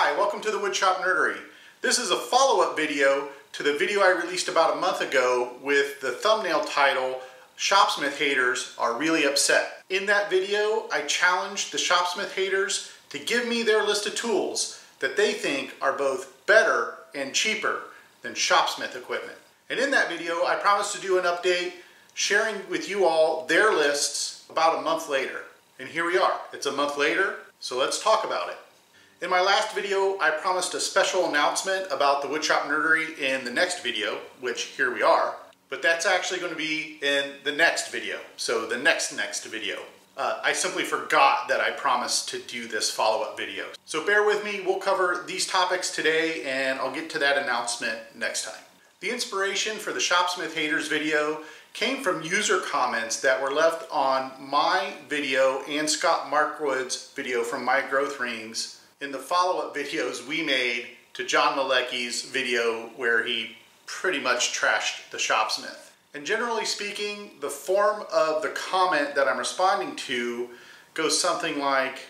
Hi, welcome to the Woodshop Nerdery. This is a follow-up video to the video I released about a month ago with the thumbnail title, Shopsmith Haters Are Really Upset. In that video, I challenged the Shopsmith haters to give me their list of tools that they think are both better and cheaper than Shopsmith equipment. And in that video, I promised to do an update sharing with you all their lists about a month later. And here we are. It's a month later, so let's talk about it. In my last video, I promised a special announcement about the Woodshop Nerdery in the next video, which here we are. But that's actually going to be in the next video, so the next video. I simply forgot that I promised to do this follow-up video. So bear with me, we'll cover these topics today and I'll get to that announcement next time. The inspiration for the Shopsmith Haters video came from user comments that were left on my video and Scott Markwood's video from My Growth Rings in the follow-up videos we made to John Malecki's video where he pretty much trashed the Shopsmith. And generally speaking, the form of the comment that I'm responding to goes something like,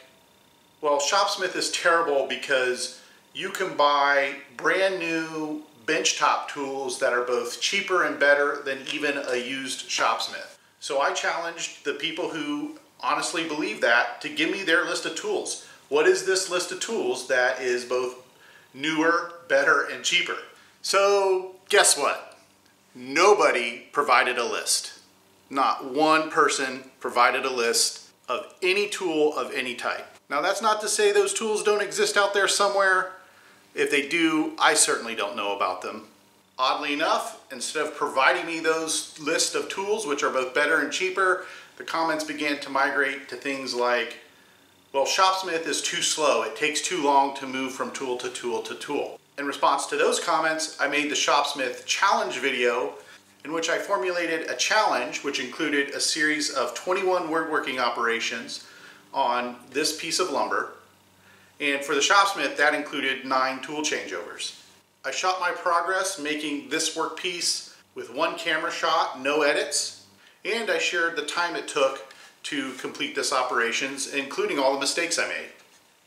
well, Shopsmith is terrible because you can buy brand new benchtop tools that are both cheaper and better than even a used Shopsmith. So I challenged the people who honestly believe that to give me their list of tools. What is this list of tools that is both newer, better, and cheaper? So guess what? Nobody provided a list. Not one person provided a list of any tool of any type. Now that's not to say those tools don't exist out there somewhere. If they do, I certainly don't know about them. Oddly enough, instead of providing me those list of tools, which are both better and cheaper, the comments began to migrate to things like, well, Shopsmith is too slow. It takes too long to move from tool to tool to tool. In response to those comments, I made the Shopsmith challenge video in which I formulated a challenge which included a series of 21 woodworking operations on this piece of lumber. And for the Shopsmith, that included 9 tool changeovers. I shot my progress making this workpiece with one camera shot, no edits, and I shared the time it took to complete this operations, including all the mistakes I made.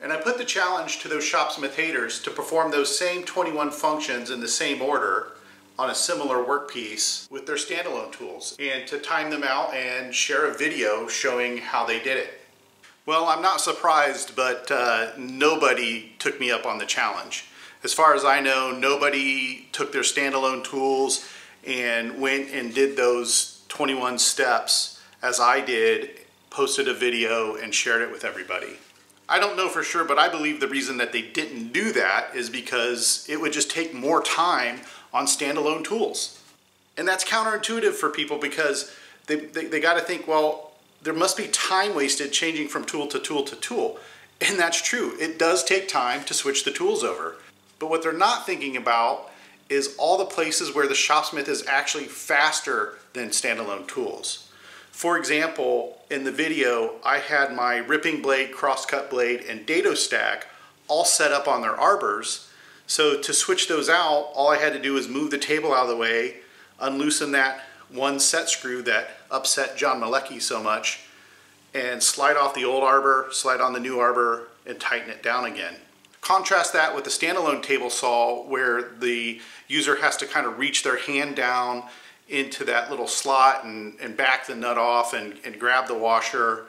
And I put the challenge to those Shopsmith haters to perform those same 21 functions in the same order on a similar workpiece with their standalone tools, and to time them out and share a video showing how they did it. Well, I'm not surprised, but nobody took me up on the challenge. As far as I know, nobody took their standalone tools and went and did those 21 steps as I did, posted a video and shared it with everybody. I don't know for sure, but I believe the reason that they didn't do that is because it would just take more time on standalone tools. And that's counterintuitive for people because they got to think, well, there must be time wasted changing from tool to tool to tool. And that's true. It does take time to switch the tools over. But what they're not thinking about is all the places where the Shopsmith is actually faster than standalone tools. For example, in the video, I had my ripping blade, crosscut blade, and dado stack all set up on their arbors. So to switch those out, all I had to do was move the table out of the way, unloosen that one set screw that upset John Malecki so much, and slide off the old arbor, slide on the new arbor, and tighten it down again. Contrast that with the standalone table saw where the user has to kind of reach their hand down into that little slot and back the nut off and grab the washer.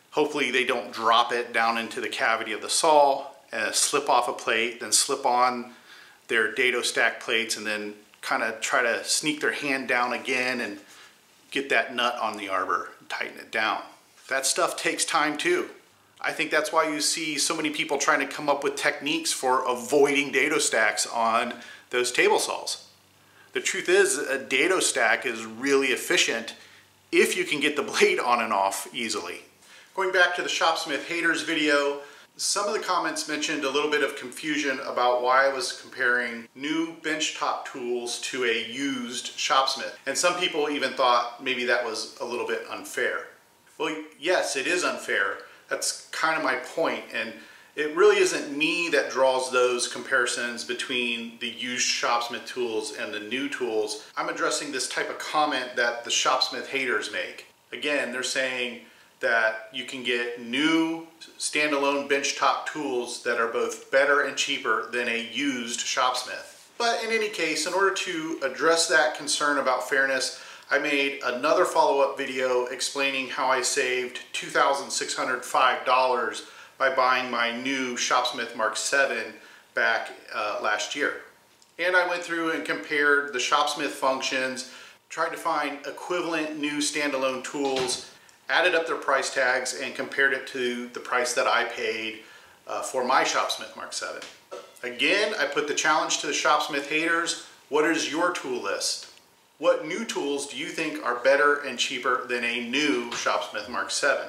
Hopefully they don't drop it down into the cavity of the saw, slip off a plate, then slip on their dado stack plates, and then kind of try to sneak their hand down again and get that nut on the arbor and tighten it down. That stuff takes time too. I think that's why you see so many people trying to come up with techniques for avoiding dado stacks on those table saws. The truth is, a dado stack is really efficient if you can get the blade on and off easily. Going back to the Shopsmith haters video, some of the comments mentioned a little bit of confusion about why I was comparing new benchtop tools to a used Shopsmith. And some people even thought maybe that was a little bit unfair. Well, yes, it is unfair. That's kind of my point. And it really isn't me that draws those comparisons between the used Shopsmith tools and the new tools. I'm addressing this type of comment that the Shopsmith haters make. Again, they're saying that you can get new standalone benchtop tools that are both better and cheaper than a used Shopsmith. But in any case, in order to address that concern about fairness, I made another follow-up video explaining how I saved $2,605 by buying my new Shopsmith Mark 7 back last year. And I went through and compared the Shopsmith functions, tried to find equivalent new standalone tools, added up their price tags, and compared it to the price that I paid for my Shopsmith Mark 7. Again, I put the challenge to the Shopsmith haters. What is your tool list? What new tools do you think are better and cheaper than a new Shopsmith Mark 7?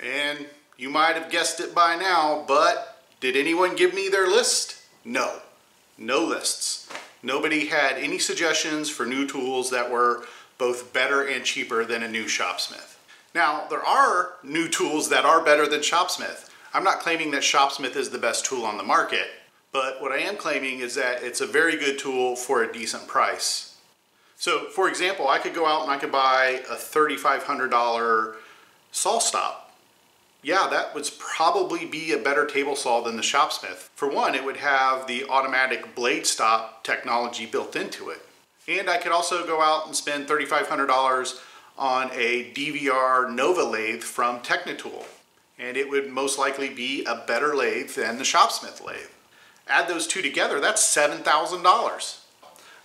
And you might have guessed it by now, but did anyone give me their list? No. No lists. Nobody had any suggestions for new tools that were both better and cheaper than a new Shopsmith. Now, there are new tools that are better than Shopsmith. I'm not claiming that Shopsmith is the best tool on the market, but what I am claiming is that it's a very good tool for a decent price. So, for example, I could go out and I could buy a $3,500 saw stop. Yeah, that would probably be a better table saw than the Shopsmith. For one, it would have the automatic blade stop technology built into it. And I could also go out and spend $3,500 on a DVR Nova lathe from Technitool. And it would most likely be a better lathe than the Shopsmith lathe. Add those two together, that's $7,000.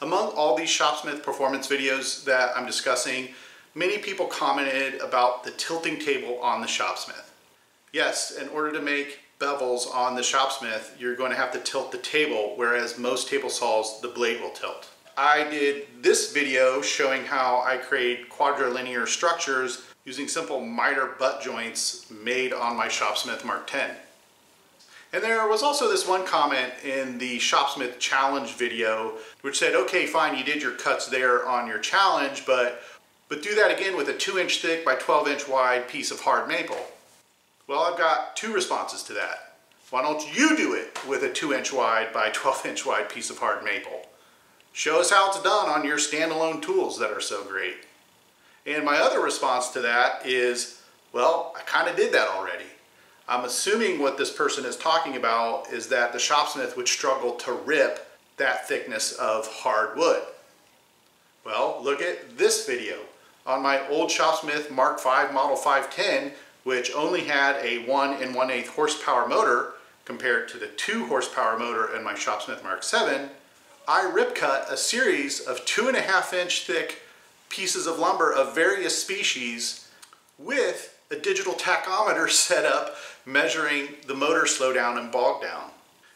Among all these Shopsmith performance videos that I'm discussing, many people commented about the tilting table on the Shopsmith. Yes, in order to make bevels on the Shopsmith, you're going to have to tilt the table, whereas most table saws, the blade will tilt. I did this video showing how I create quadrilinear structures using simple miter butt joints made on my Shopsmith Mark 10. And there was also this one comment in the Shopsmith challenge video which said, okay, fine, you did your cuts there on your challenge, but do that again with a 2-inch thick by 12-inch wide piece of hard maple. Well, I've got two responses to that. Why don't you do it with a 2-inch wide by 12-inch wide piece of hard maple? Show us how it's done on your standalone tools that are so great. And my other response to that is, well, I kind of did that already. I'm assuming what this person is talking about is that the Shopsmith would struggle to rip that thickness of hard wood. Well, look at this video. On my old Shopsmith Mark 5 Model 510, which only had a 1 1/8 horsepower motor compared to the 2 horsepower motor in my Shopsmith Mark 7, I rip cut a series of 2.5-inch thick pieces of lumber of various species with a digital tachometer set up measuring the motor slowdown and bog down.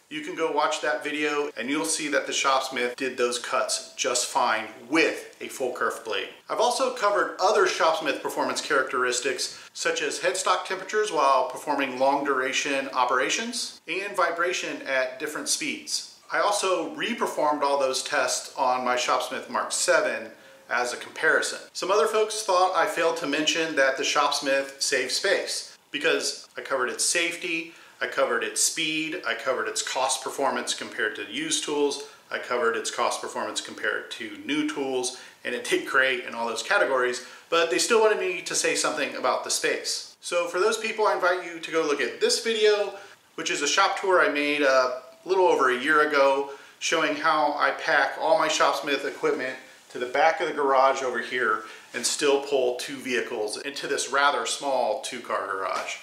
You can go watch that video and you'll see that the Shopsmith did those cuts just fine with a full kerf blade. I've also covered other Shopsmith performance characteristics such as headstock temperatures while performing long duration operations and vibration at different speeds. I also re-performed all those tests on my Shopsmith Mark 7 as a comparison. Some other folks thought I failed to mention that the Shopsmith saves space because I covered its safety, I covered its speed, I covered its cost performance compared to used tools, I covered its cost performance compared to new tools, and it did great in all those categories, but they still wanted me to say something about the space. So for those people, I invite you to go look at this video, which is a shop tour I made a little over a year ago, showing how I pack all my Shopsmith equipment to the back of the garage over here and still pull 2 vehicles into this rather small 2-car garage.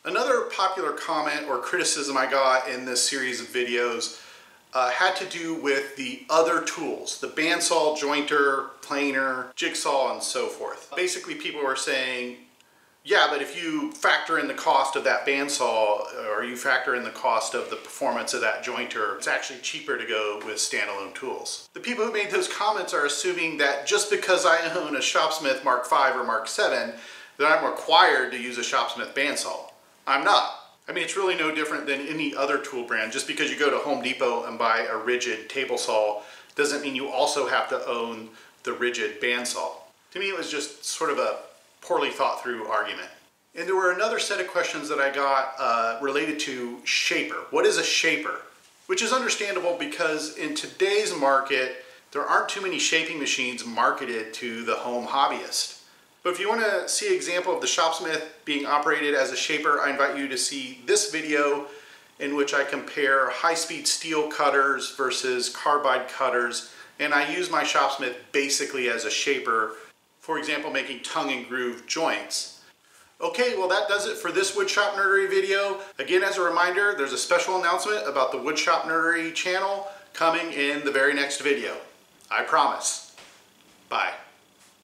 Another popular comment or criticism I got in this series of videos had to do with the other tools, the bandsaw, jointer, planer, jigsaw, and so forth. Basically, people were saying, yeah, but if you factor in the cost of that bandsaw or you factor in the cost of the performance of that jointer, it's actually cheaper to go with standalone tools. The people who made those comments are assuming that just because I own a Shopsmith Mark 5 or Mark 7, that I'm required to use a Shopsmith bandsaw. I'm not. I mean, it's really no different than any other tool brand. Just because you go to Home Depot and buy a rigid table saw doesn't mean you also have to own the rigid bandsaw. To me, it was just sort of a poorly thought through argument. And there were another set of questions that I got related to shaper. What is a shaper? Which is understandable because in today's market, there aren't too many shaping machines marketed to the home hobbyist. But if you want to see an example of the Shopsmith being operated as a shaper, I invite you to see this video in which I compare high-speed steel cutters versus carbide cutters, and I use my Shopsmith basically as a shaper, for example making tongue and groove joints. Okay, well that does it for this Woodshop Nerdery video. Again, as a reminder, there's a special announcement about the Woodshop Nerdery channel coming in the very next video. I promise. Bye.